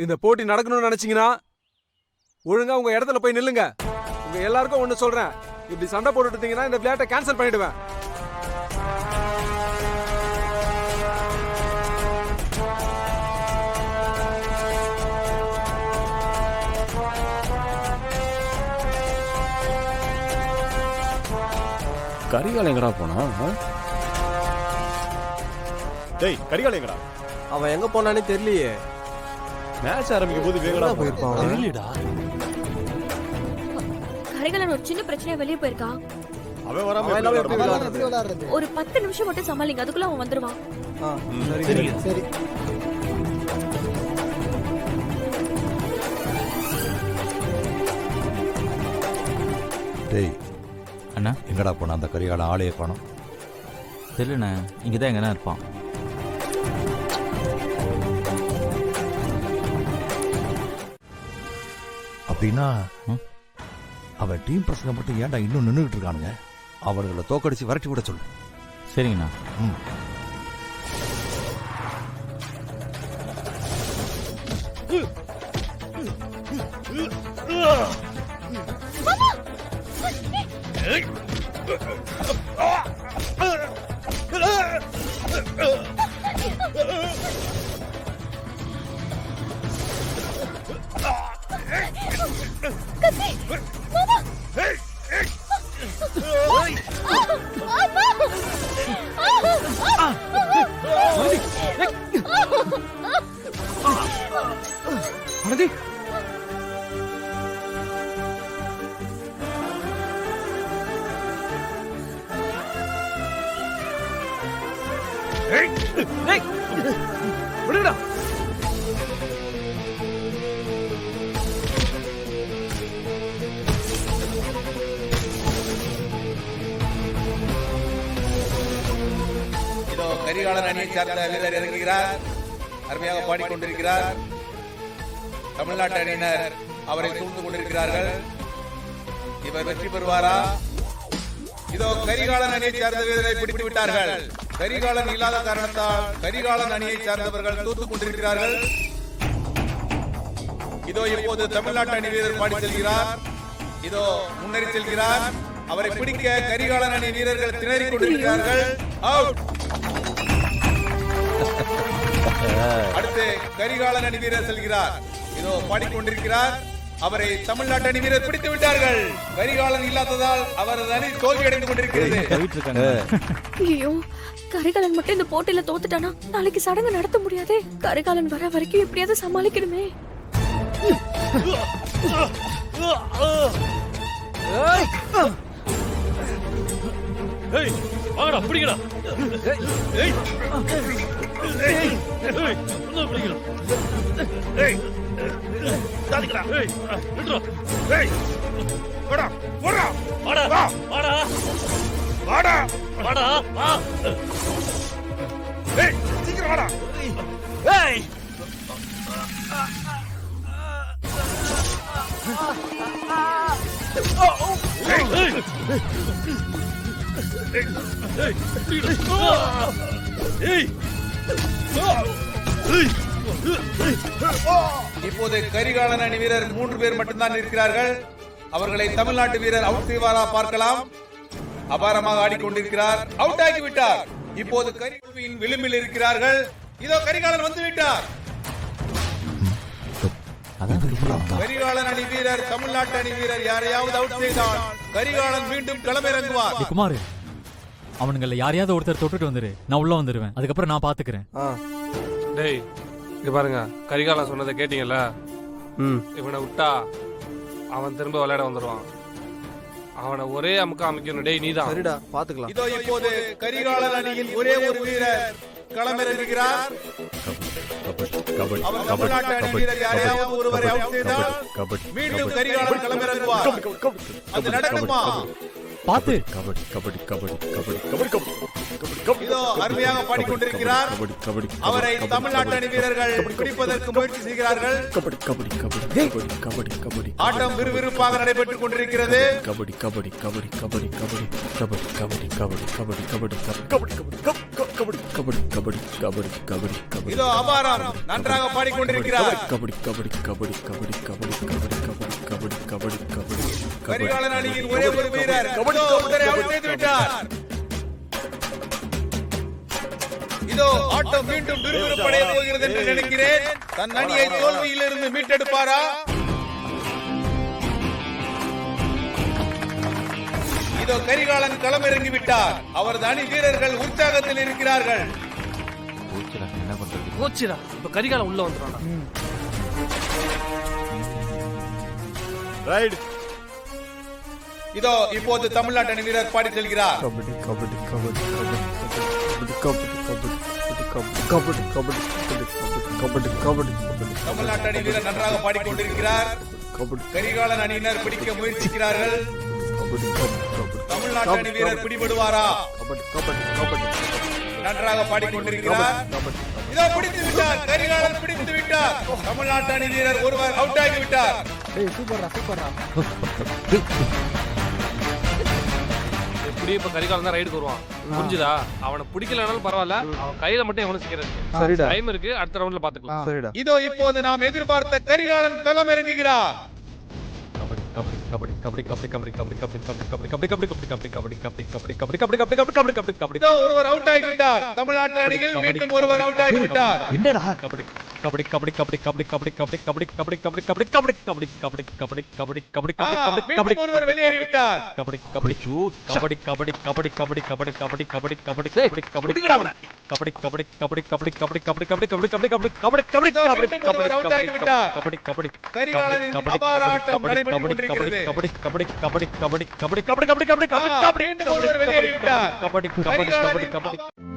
இந்த போட்டி நடக்கணும்னு நினைச்சீங்கன்னா ஒழுங்கா உங்க இடத்துல போய் நில்லுங்க. உங்க எல்லாருக்கும் ஒண்ணு சொல்றேன், இப்படி சண்டை போட்டுட்டு இருந்தீங்கன்னா இந்த விளையாட்டை கேன்சல் பண்ணிடுவேன். கரிகால் எங்கடா போனா? டேய் கரிகால் எங்கடா? அவன் எங்க போனானே தெரியலையே. மேட்ச் ஆரம்பிக்கும் போது வேகடா போயிருப்பான். தெரியலடா. கரிகாலன் ஒரு சின்ன பிரச்சனையா வெளியே போயிருக்கான். அவன் வராம அவன் எப்படி எப்படி விளையாடுறது? விளையாடுறது? ஒரு 10 நிமிஷம் மட்டும் சமாளிங்க, அதுக்குள்ள அவன் வந்துருவான். சரி சரி. டேய் அண்ணா எங்கடா போன அந்த கரிகால ஆளையே காணோம். தெரியலண்ணே, இங்கே தான் எங்கன்னா இருப்பான். அப்படின்னா அவன் டீம் பசங்க மட்டும் ஏன்டா இன்னும் நின்றுகிட்டு இருக்கானுங்க? அவர்களை தோக்கடிச்சு விரட்டி விட சொல்லு. சரிங்கண்ணா. ம். அனதி, விடுங்கடா. இதோ கரிகாலன் அணியை சார்ந்த வீரர் இறங்குகிறார். அருமையாக பாடிக்கொண்டிருக்கிறார். தமிழ்நாட்டு அணியினர் அவரை சூழ்ந்து கொண்டிருக்கிறார்கள். இவர் வெற்றி பெறுவாரா? இதோ கரிகாலன் அணியை சார்ந்த வீரரை பிடித்து விட்டார்கள். கரிகாலன் இல்லாத காரணத்தால் கரிகாலன் அணியை சார்ந்தவர்கள் தோத்துக் கொண்டிருக்கிறார்கள். இதோ இப்போது தமிழ்நாட்டு அணி வீரர் பாடி செல்கிறார். இதோ முன்னேறி செல்கிறார். அவரை பிடிக்க கரிகாலன் அணி வீரர்கள் திணறிக் கொண்டிருக்கிறார்கள். அவுட். அடுத்து கரிகாலன் அணி வீரர் செல்கிறார். இதோ பாடிக்கொண்டிருக்கிறார். அவரை தமிழ்நாட்டு அணி வீரர் பிடித்து விட்டார்கள். கரிகாலன் இல்லாததால் அவரது அணி தோல்வி அடைந்து கொண்டிருக்கிறது. போயிட்டு இருக்காங்க. ஐயோ, கரிகாலன் மட்டும் இந்த போட்டியில தோத்துட்டானா நாளைக்கு சடங்கு நடத்த முடியாது. கரிகாலன் வர வரைக்கும் எப்படியாவது சமாளிக்கணுமே. ஏய் வாங்கடா பிடிங்கடா. ஏய் ஏய் பிடிங்கடா. ஏய் தாடிங்கடா. ஏய் நில்றா. ஏய் வாடா வாடா வாடா வாடா வாடா வாடா வா. ஏய் சீக்கிரம் வாடா. ஏய் இப்போது கரிகாலன் அணி வீரர் 3 பேர் மட்டும்தான் இருக்கிறார்கள். அவர்களை தமிழ்நாட்டு வீரர் அவுட் செய்வாரா பார்க்கலாம். அபாரமாக ஆடிக்கொண்டிருக்கிறார். அவுட் ஆகிவிட்டார். இப்போது கரிகாலன் விளிம்பில் இருக்கிறார்கள். இதோ கரிகாலன் வந்து விட்டார். கரிகாலன் அணி வீரர் தமிழ்நாட்டு அணி வீரர் யாரையாவது அவுட் செய்தால் கரிகாலன் மீண்டும் களமிறங்குவார். குமார், அவனுங்கள யாரையாவது ஒருத்தர் தொட்டுட்டு வந்துரு, நான் உள்ள வந்துருவேன். அதுக்கப்புறம் நான் பாத்துக்கிறேன். டேய் இங்க பாருங்க, கரிகாலன் சொன்னதை கேட்டீங்கல்ல? இவனை விட்டா அவன் திரும்ப விளையாட வந்துடுவான். அவனை ஒரே அமுக்க அமைக்கணும். டேய் நீதான். சரிடா, பாத்துக்கலாம். இதோ இப்போது கரிகாலன் அணியின் ஒரே ஒரு வீரர் களமிறங்குகிறார். அவர் தமிழ்நாட்டு அணி வீரர் யாரையாவது ஒருவரை அவுட் செய்தால் மீண்டும் கரிகாலன் களமிறங்குவார். அது நடக்குமா? பாத்து. கபடி கபடி கபடி கபடி கபடி கபடி. இதோ அருமையாக பாடிக்கொண்டிருக்கிறார். அவரை தமிழ்நாட்டு அணி வீரர்கள் பிடிப்பதற்கு முயற்சி செய்கிறார்கள். கபடி கபடி கபடி கபடி கபடி கபடி. ஆட்டம் விறுவிறுப்பாக நடைபெற்றுக் கொண்டிருக்கிறது. கபடி கபடி கபடி கபடி கபடி கபடி கபடி கபடி கபடி கபடி கபடி கபடி கபடி கபடி கபடி கபடி கபடி கபடி இதோ அபாரம் நன்றாக பாடிக்கொண்டிருக்கிறார். கபடி கபடி கபடி கபடி கபடி கபடி கபடி கபடி கபடி கபடி கரிகாலன் அணியின் ஒரே ஒரு வீரர் இதோ முதலை அவுட் செய்து விட்டார். இதோ ஆட்டம் மீண்டும் விறுவிறுப்படைய போகிறது என்று நினைக்கிறேன். தன் அணியை தோல்வியிலிருந்து மீட்டெடுப்பாரா? இதோ கரிகாலன் களமிறங்கி விட்டார். அவரது அணி வீரர்கள் உற்சாகத்தில் இருக்கிறார்கள். போச்சுடா, என்ன பண்றது? போச்சுடா, இப்ப கரிகாலம் உள்ள வந்துடுவான்டா. ரைட். இதோ இப்போது தமிழ்நாட்டு அணி வீரர் பாடி செல்கிறார். கபடி கபடி கபடி கபடி கபடி கபடி கபடி கபடி கபடி கபடி கபடி தமிழ்நாட்டு அணி வீரர் நன்றாக பாடிக்கொண்டிருக்கிறார். கபடி கரிகாலன் அணியினர் பிடிக்க முயற்சிக்கிறார்கள். கபடி கபடி தமிழ்நாட்டு அணி வீரர் பிடிபடுவாரா? கபடி கபடி கபடி நன்றாக பாடிக்கொண்டிருக்கிறார். இதோ பிடித்து விட்டார். கரிகாலன் பிடித்து விட்டார். தமிழ்நாட்டு அணி வீரர் ஒருவர் அவுட் ஆகிவிட்டார். எப்படி இப்ப கரிகாலம் தான் ரைடுக்கு வருவான், புரிஞ்சுதா? அவனை பிடிக்கலனாலும் பரவாயில்ல, அவன் கையில மட்டும் எவனும் சிக்கிறது. டைம் இருக்கு, அடுத்த ரவுண்ட்ல பாத்துக்கலாம். இதோ இப்போது நாம் எதிர்பார்த்த கரிகாலன் களமிறங்குகிறார். இதோ ஒருவர் அவுட் ஆகிவிட்டார். தமிழ்நாட்டு அணியில் மீண்டும் ஒருவர் அவுட் ஆகிவிட்டார். மீண்டும் ஒருவர் வெளியேறிவிட்டார். கரிகாலனின் அபார ஆட்டம் நடைபெற்றுக் கொண்டிருக்கிறது. மீண்டும் ஒருவர் வெளியேறிவிட்டார். கரிகாலனின்